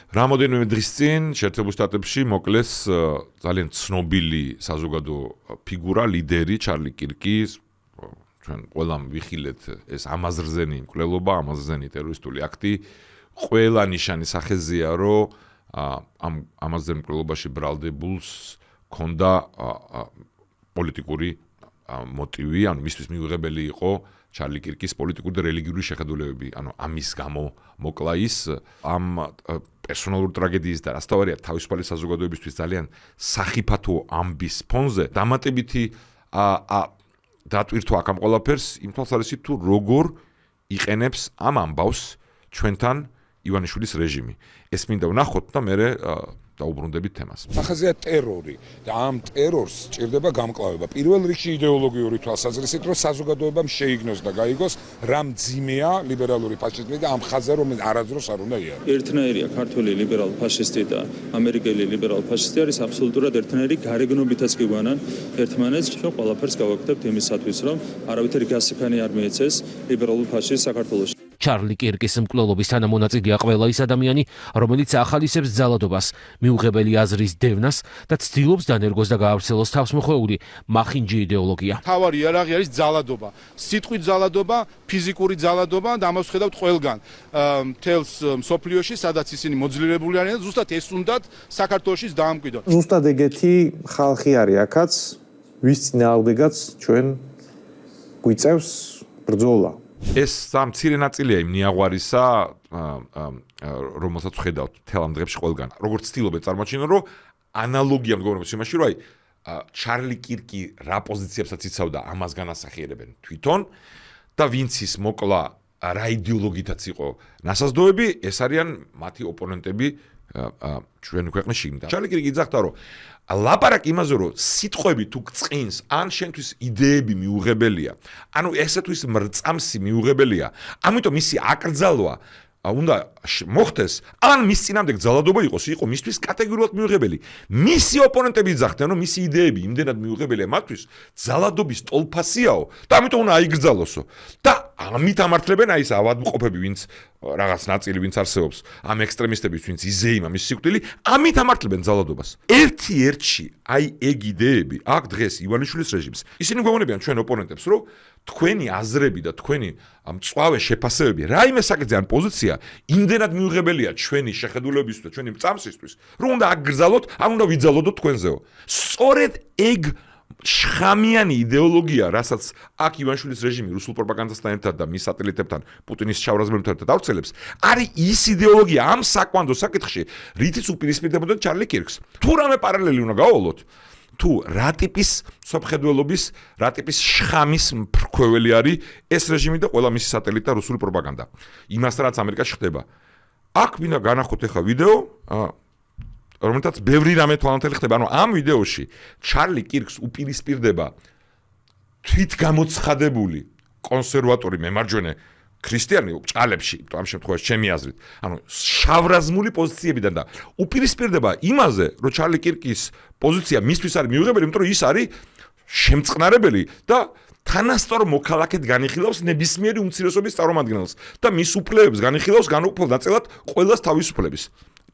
რამოდენიმე დღის წინ შეერთებულ შტატებში მოკლეს ძალიან ცნობილი საზოგადო ფიგურა, ლიდერი ჩარლი კირკი, ჩვენ ყველამ ვიხილეთ ეს ამაზრზენი მკვლელობა, ამაზრზენი ტერორისტული აქტი, ყველა ნიშანი სახეზეა, რომ ამ ამაზრზენ მკვლელობაში ბრალდებულს ქონდა პოლიტიკური მოტივი, ანუ მისთვის მიუღებელი იყო ჩარლი კირკის პოლიტიკური და რელიგიური შეხედულებები, ანუ ამის გამო მოკლა ის ამ პერსონალური ტრაგედიის და რასთავარია თავისუფალი საზოგადოებისთვის ძალიან სახიფათო ამბის ფონზე დამატებითი დატვირთვა აქ ამ ყველაფერს იმ თვალსაზრისით თუ როგორ იყენებს ამ ამბავს ჩვენთან ივანიშვილის რეჟიმი. ეს მინდა ვნახოთ და მე დაუბრუნდებით თემას. სახაზეა ტერორი და ამ ტერორს ჭირდება გამკლავება. პირველ რიგში იდეოლოგიური თვალსაზრისით, რომ საზოგადოებამ შეიგნოს და გაიგოს, რა მძიმეა ლიბერალური ფაშიზმი და ამ ხაზზე რომ არასდროს არ უნდა იაროს. ერთნაირია ქართული ლიბერალ ფაშისტი და ამერიკელი ლიბერალ ფაშისტი არის აბსოლუტურად ერთნაირი, გარეგნობითაც კი გვანან ერთმანეთს. ჩვენ ყველაფერს გავაკეთებთ იმისათვის, რომ არავითარი გასიფანი არ მიეცეს ლიბერალურ ფაშისტს საქართველოში. ჩარლი კირკის მკვლელობის თანამონაწილეა ყველა ის ადამიანი, რომელიც ახალისებს ძალადობას, მიუღებელი აზრის დევნას და ცდილობს დანერგოს და გაავრცელოს თავსმოხვეული მახინჯი იდეოლოგია. თავარი იარაღი არის ძალადობა, სიტყვით ძალადობა, ფიზიკური ძალადობა და ამას ვხედავთ ყველგან. მთელს მსოფლიოში, სადაც ისინი მოძლიერებული არიან და ზუსტად ეს უნდათ საქართველოშიც დაამკვიდრონ. ზუსტად ეგეთი ხალხი არის აქაც, ვის წინააღმდეგაც ჩვენ გვიწევს ბრძოლა. ეს სამცირე ნაწილია იმ ნიაღვარისა, რომელსაც ვხედავთ მთელ ამ დღეებში ყველგან. როგორც ცდილობენ წარმოაჩინონ, რომ ანალოგია მდგომარეობს იმაში, რომ ჩარლი კირკი რა პოზიციებსაც იცავდა, ამას განასახიერებენ თვითონ და ვინც ის მოკლა რა იდეოლოგიითაც იყო ნასაზრდოები, ეს არიან მათი ოპონენტები ჩვენი ქვეყნის შიგნით. ჩარლი კირკი იძახდა, რომ ლაპარაკი იმაზე, რომ სიტყვები თუ გწყინს, ან შენთვის იდეები მიუღებელია, ანუ ესეთვის მრწამსი მიუღებელია, ამიტომ ისი აკრძალვა უნდა მოხდეს, ან მის წინამდე ძალადობა იყო მისთვის კატეგორიულად მიუღებელი. მისი ოპონენტები იძახდნენ, რომ მისი იდეები იმდენად მიუღებელია მათთვის, ძალადობის ტოლფასიაო და ამიტომ უნდა აიგრძალოსო. და ამით ამართლებენ ეს ავადმყოფები, ვინც რაღაც ნაწილი ვინც არსებობს, ამ ექსტრემისტების, ვინც იზეიმა მის სიკვდილი, ამით ამართლებენ ძალადობას. ერთ-ერთში ეგ იდეები აქ დღეს ივანიშვილის რეჟიმს. ისინი გვეუბნებიან ჩვენ ოპონენტებს, რომ თქვენი აზრები და თქვენი მწვავე შეფასებები, რაიმე საკითხზე ან პოზიცია იმდენად მიუღებელია ჩვენი შეხედულებისთვის და ჩვენი მწამსისთვის, რომ უნდა აკრძალოთ, ან უნდა ვიძალოდოთ თქვენზეო. სწორედ ეგ შხამიანი იდეოლოგია, რასაც აქ ივანიშვილის რეჟიმი რუსულ პროპაგანდასთან ერთად და მის სატელიტებთან, პუტინის შავრაზმელებთან ერთად ავრცელებს, არის ის იდეოლოგია ამ საკვანდო საკითხში, რითიც უპირისპირდებოდა ჩარლი კირკს. თუ რამე პარალელი უნდა გავავლოთ, თუ რა ტიპის სოფხედველობის, რა ტიპის შხამის მფრქვეველი არის ეს რეჟიმი და ყველა მისი სატელიტი და რუსული პროპაგანდა. იმასთან რაც ამერიკაში ხდება. აქ მინდა განახოთ ახლა ვიდეო, რომელთაც ბევრი რამე თვალნათელი ხდება. ანუ ამ ვიდეოში ჩარლი კირკს უპირისპირდება თვითგამოცხადებული კონსერვატორი მემარჯვენე ქრისტიანი ჭალებში, ამ შემთხვევაში ჩემი აზრით, ანუ შავრაზმული პოზიციებიდან და უპირისპირდება იმაზე, რომ ჩარლი კირკის პოზიცია მისთვის არის მიუღებელი, იმიტომ რომ ის არის შემწყნარებელი და თანასწორ მოქალაქედ განიხილავს ნებისმიერი უმცირესობის წარმომადგენელს და მის უფლებებს განიხილავს განუყოფელ ნაწილად ყველას თავისუფლების.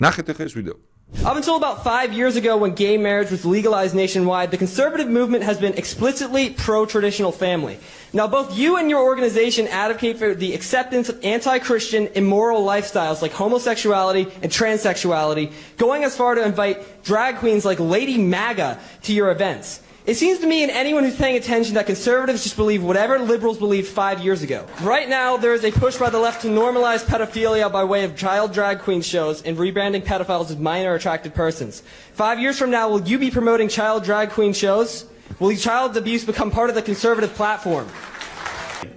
ნახეთ ახლა ეს ვიდეო. Up until about 5 years ago, when gay marriage was legalized nationwide, the conservative movement has been explicitly pro-traditional family. Now, both you and your organization advocate for the acceptance of anti-Christian, immoral lifestyles like homosexuality and transsexuality, going as far to invite drag queens like Lady MAGA to your events. It seems to me and anyone who's paying attention that conservatives just believe whatever liberals believed 5 years ago. Right now, there is a push by the left to normalize pedophilia by way of child drag queen shows and rebranding pedophiles as minor attracted persons. 5 years from now, will you be promoting child drag queen shows? Will child abuse become part of the conservative platform?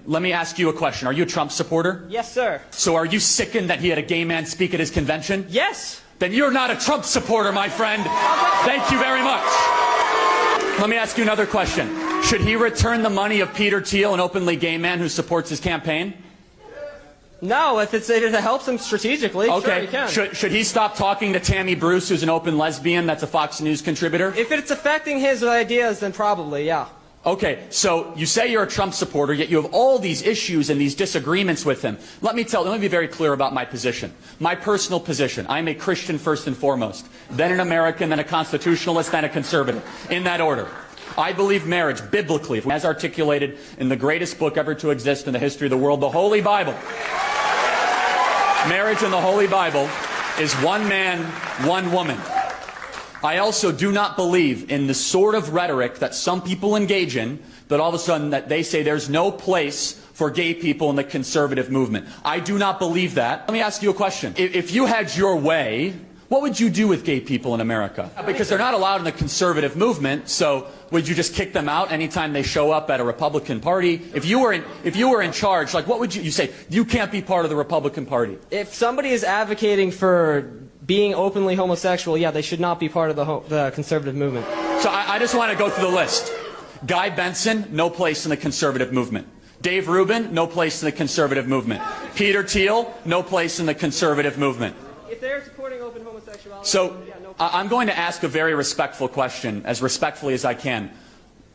Let me ask you a question. Are you a Trump supporter? Yes, sir. So are you sickened that he had a gay man speak at his convention? Yes. Then you're not a Trump supporter, my friend. Thank you very much. Let me ask you another question. Should he return the money of Peter Thiel, an openly gay man who supports his campaign? No, if it helps him strategically, okay. Sure, he can. Should he stop talking to Tammy Bruce, who's an open lesbian that's a Fox News contributor? If it's affecting his ideas, then probably, yeah. Okay, so you say you're a Trump supporter, yet you have all these issues and these disagreements with him. Let me be very clear about my position. My personal position. I'm a Christian first and foremost, then an American, then a constitutionalist, then a conservative, in that order. I believe marriage, biblically, as articulated in the greatest book ever to exist in the history of the world, the Holy Bible. Marriage in the Holy Bible is one man, one woman. I also do not believe in the sort of rhetoric that some people engage in, that all of a sudden that they say there's no place for gay people in the conservative movement. I do not believe that. Let me ask you a question. If you had your way, what would you do with gay people in America? Because they're not allowed in the conservative movement, so would you just kick them out anytime they show up at a Republican Party? If you were in charge, like what would you say? You can't be part of the Republican Party. If somebody is advocating for being openly homosexual, yeah, they should not be part of the conservative movement. So I just want to go through the list. Guy Benson, no place in the conservative movement. Dave Rubin, no place in the conservative movement. Peter Thiel, no place in the conservative movement. If they're supporting open homosexuality, So I'm going to ask a very respectful question, as respectfully as I can.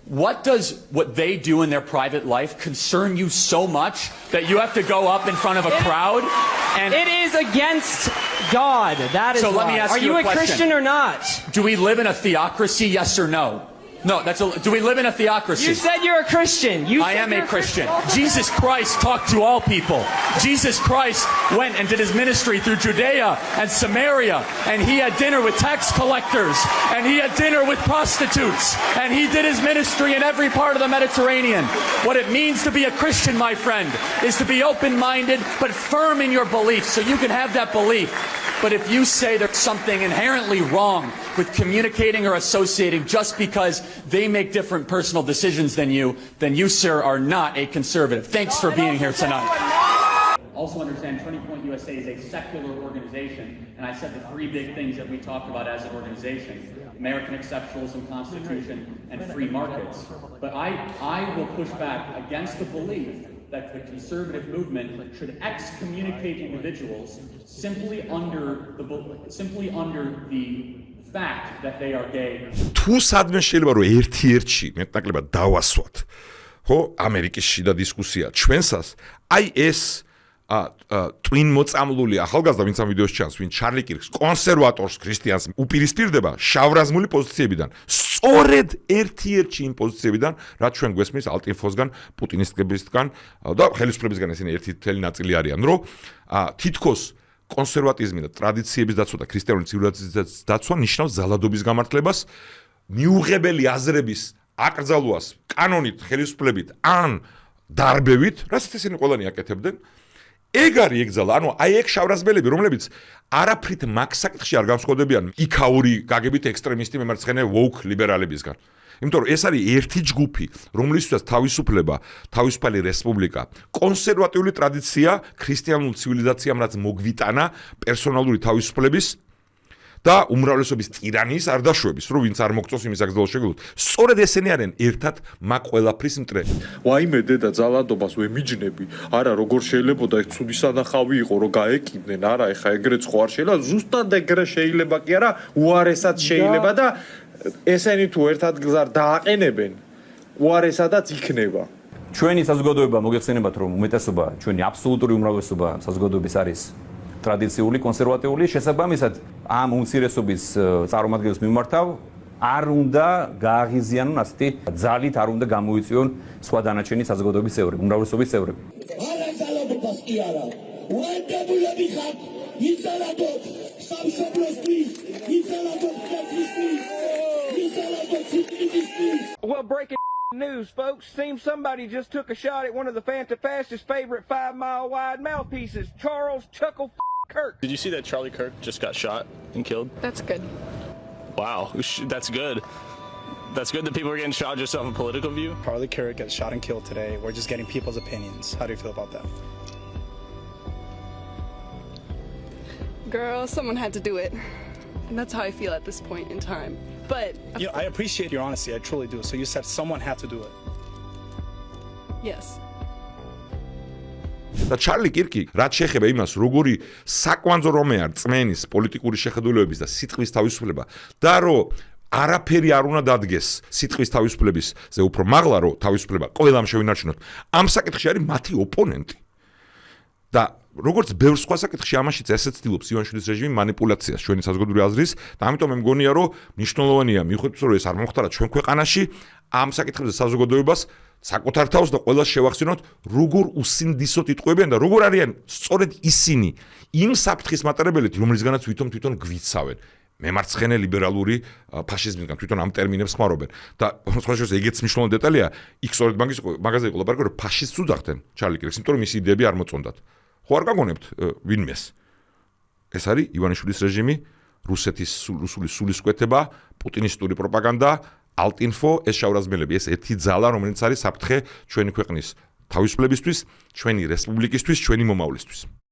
What does what they do in their private life concern you so much that you have to go up in front of a crowd? And it is against God. That is So let me why. ask Are you you a a question. Christian or not? do we live in a theocracy, yes or no? No, do we live in a theocracy? You said you're a Christian. I am a Christian. Jesus Christ talked to all people. Jesus Christ went and did his ministry through Judea and Samaria, and he had dinner with tax collectors, and he had dinner with prostitutes, and he did his ministry in every part of the Mediterranean. What it means to be a Christian, my friend, is to be open-minded but firm in your beliefs, so you can have that belief. But if you say there's something inherently wrong with communicating or associating just because they make different personal decisions than you, sir, are not a conservative. Thanks for being here tonight. Also understand Turning Point USA is a secular organization, and I said the three big things that we talked about as an organization: American exceptionalism, Constitution, and free markets. But I will push back against the belief that the conservative movement should excommunicate individuals simply under the fact that they are gay. თუ სადმე შეიძლება რომ ერთ-ერთში მეტნაკლებად დავასვათ, ხო, ამერიკის შიდა დისკუსია ჩვენსას, აი ეს twin მოწამლული ახალგაზრდა, ვინც ამ ვიდეოს ჩანს, ვინ ჩარლი კირკს, კონსერვატორს, ქრისტიანს უპირისპირდება შავრაზმული პოზიციებიდან. სწორედ ერთ-ერთში იმ პოზიციებიდან, რაც ჩვენ გვესმის ალტინფოსგან, პუტინისტებისგან და ხელისუფლებისგან, ესენი ერთი მთელი ნაწილი არიან, რომ თითქოს კონსერვატიზმი და ტრადიციების დაცვა და ქრისტიანული ცივილიზაციის დაცვა ნიშნავს ზალადობის გამართლებას, მიუღებელი აზრების აკრძალვას კანონით, ხელისუფლებით ან დარბევით, რასაც ესენი ყველანი აკეთებდნენ. ეგ არის ეკძალა, ანუ აი ეგ შავრაზმელები, რომლებიც არაფრით მაგ საკითხში არ განსხვავდებიან იქაური გაგებით ექსტრემისტი მემარცხენე ვოუკ ლიბერალებისგან. იმიტომ რომ ეს არის ერთი ჯგუფი, რომლისთვისაც თავისუფლება, თავისუფალი რესპუბლიკა, კონსერვატიული ტრადიცია ქრისტიანულ ცივილიზაციამ რაც მოგვიტანა პერსონალური თავისუფლების და უმრავლესობის ტირანიის არ დაშვების, რომ ვინც არ მოგწოს იმის აკრძალვა შეგულოთ. სწორედ ესენი არიან ერთად მაგ ყველაფრის მტრე. ვაიმე დედა ძალადობას ვემიჯნები. არა, როგორ შეიძლება და ეს ცუდი სანახავი იყო, რომ გაეკიდნენ. არა, ეხა ეგრეც ხო არ შეიძლება. ზუსტად ეგრე შეიძლება კი არა, უარესად შეიძლება და ესენი თუ ერთ ადგილს არ დააყენებენ, უარესადაც იქნება. ჩვენი საზოგადოება მოგეხსენებათ, რომ უმეტესობა, ჩვენი აბსოლუტური უმრავლესობა საზოგადოების არის ტრადიციული, კონსერვატიული, შესაბამისად ამ უმცირესობის წარმომადგენლებს მიმართავ არ უნდა გააღიზიანონ ასეთი ძალით, არ უნდა გამოიწვიონ სხვა დანარჩენი საზოგადოების წევრები, უმრავლესობის წევრები. არა ძალადობას კი არა. უერთებულები ხართ, იზალადოთ სამშობლოსთვის, იზალადოთ ქვეყნისთვის, იზალადოთ სიტყვისთვის. Well, breaking news, folks. Seems somebody just took a shot at one of the Fantafast's favorite 5-mile wide mouthpieces, Charles Chuckle Kirk. Did you see that Charlie Kirk just got shot and killed? That's good. Wow, that's good. That's good that people are getting shot just off a political view. Charlie Kirk gets shot and killed today. We're just getting people's opinions. How do you feel about that? Girl, someone had to do it. And that's how I feel at this point in time. But You know, I appreciate your honesty. I truly do. So you said someone had to do it. yes. და ჩარლი კირკი, რაც შეეხება იმას, როგორი საკვანძო რომე არ წმენის პოლიტიკური შეხედულებების და სიტყვის თავისუფლება და რომ არაფერი არ უნდა დადგეს სიტყვის თავისუფლებაზე უფრო მაღლა რომ თავისუფლება ყველამ შევინარჩუნოთ ამ საკითხში არის მათი ოპონენტი და როგორც ბევრ სხვა საკითხში ამაშიც ესეც ცდილობს ივანიშვილის რეჟიმი манипуляციას ჩვენი საზოგადოებრივი აზრის და ამიტომ მე მგონია რომ მნიშვნელოვანია მიუხედავად რომ ეს არ მოხდა ჩვენ ქვეყანაში ამ საკითხებზე საზოგადოებას საკუთარ თავს და ყველას შევახსენოთ როგორ უსინდისოდ იტყვებიან და როგორ არიან სწორედ ისინი იმ საფრთხის მატარებლით რომლისგანაც თვითონ გვიცავენ მემარცხენე ლიბერალური ფაშიზმისგან თვითონ ამ ტერმინებს ხმარობენ და სხვაშორის ეგეც მნიშვნელოვანი დეტალია იქ სწორედ მაგაზე იყო ლაპარაკი რომ ფაშისტს უძახდნენ ჩარლი კირკს იმიტომ რომ მისი იდეები არ მოწონდათ ხო არ გაგონებთ ვინმეს ეს არის ივანიშვილის რეჟიმი რუსეთის რუსული სულისკვეთება პუტინისტური პროპაგანდა ალტინფო ეს შავრაზმელები ეს ერთი ძალა რომელიც არის საფრთხე ჩვენი ქვეყნის თავისუფლებისთვის ჩვენი რესპუბლიკისთვის ჩვენი მომავლისთვის